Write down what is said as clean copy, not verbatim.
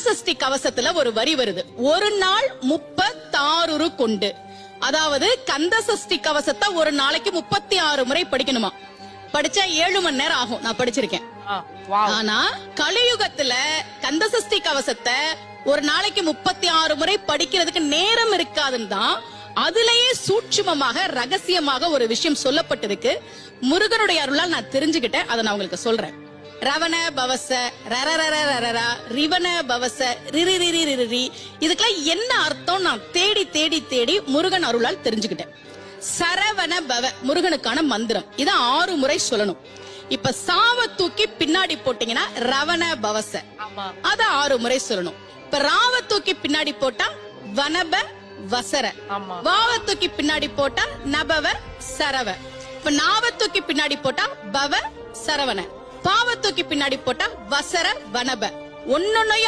கந்தசஷ்டி கவசத்துல ஒரு வரி வருது, ஒரு நாள் 36 கொண்டு. அதாவது கந்தசஷ்டி கவசத்தை ஒரு நாளைக்கு 36 முறை படிக்கணுமா. படிச்சா 7 மணி நேரம் ஆகும். நான் படிச்சிருக்கேன். ஆனா கலியுகத்துல கந்தசஷ்டி கவசத்தை ஒரு நாளைக்கு 36 முறை படிக்கிறதுக்கு நேரம் இருக்காதுன்னு தான் அதுலயே சூட்சுமமாக ரகசியமாக ஒரு விஷயம் சொல்லப்பட்டிருக்கு. முருகனுடைய அருளால் நான் தெரிஞ்சுக்கிட்டேன். அதை நான் உங்களுக்கு சொல்றேன். ரவண பவச ரரரரரரரா ரிவண பவச ரிரிரிரிரிரி, இதுக்கெல்லாம் என்ன அர்த்தம் நான் தேடி தேடி தேடி முருகன் அருளால் தெரிஞ்சுக்கிட்டேன். சரவண பவ முருகனுக்கான மந்திரம். இத 6 முறை சொல்லணும். இப்ப சாவ தூக்கி பின்னாடி போட்டீங்கன்னா ரவண பவச, அத 6 முறை சொல்லணும். இப்ப ராவ தூக்கி பின்னாடி போட்டா வனப வசர, வாவ தூக்கி பின்னாடி போட்டா நபவ சரவ, இப்ப நாவ தூக்கி பின்னாடி போட்டா பவ சரவண, பாவ தூக்கி பின்னாடி போட்டா வசர வனப. ஒன்னொன்னையும்